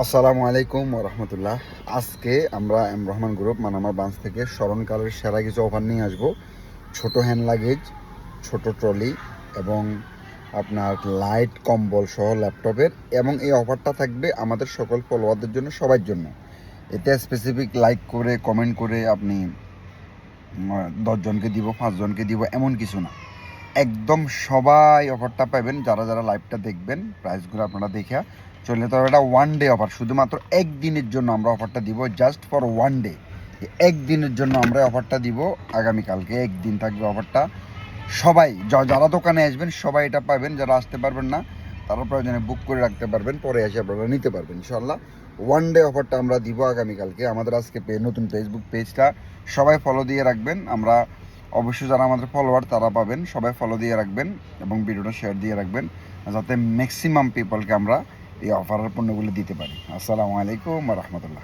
আসসালামু আলাইকুম রহমতুল্লাহ। আজকে আমরা এম রহমান গ্রুপ মানামার ব্রাঞ্চ থেকে স্মরণকালের সেরা কিছু অফার নিয়ে আসবো। ছোট হ্যান্ড লাগেজ, ছোট ট্রলি এবং আপনার লাইট কম্বল সহ ল্যাপটপের, এবং এই অফারটা থাকবে আমাদের সকল ফলোয়ারদের জন্য, সবার জন্য। এতে স্পেসিফিক লাইক করে কমেন্ট করে আপনি 10 জনকে দিব, 5 জনকে দিব এমন কিছু না। একদম সবাই অফারটা পাবেন যারা যারা লাইভটা দেখবেন। প্রাইসগুলো আপনারা দেখে চলে যেতে হবে। এটা ওয়ান ডে অফার, শুধুমাত্র একদিনের জন্য আমরা অফারটা দিব, জাস্ট ফর ওয়ান ডে। একদিনের জন্য আমরা অফারটা দিব, আগামীকালকে একদিন থাকবে অফারটা। সবাই যারা দোকানে আসবেন সবাই এটা পাবেন, যারা আসতে পারবেন না তারা প্রয়োজনে বুক করে রাখতে পারবেন, পরে এসে আপনারা নিতে পারবেন ইনশাল্লাহ। ওয়ান ডে অফারটা আমরা দিব আগামীকালকে। আমাদের আজকে নতুন ফেসবুক পেজটা সবাই ফলো দিয়ে রাখবেন। আমরা অবশ্যই যারা আমাদের ফলোয়ার তারা পাবেন, সবাই ফলো দিয়ে রাখবেন এবং ভিডিওটা শেয়ার দিয়ে রাখবেন, যাতে ম্যাক্সিমাম পিপলকে আমরা এই অফারের পণ্যগুলো দিতে পারি। আসসালামু আলাইকুম রহমতুল্লাহ।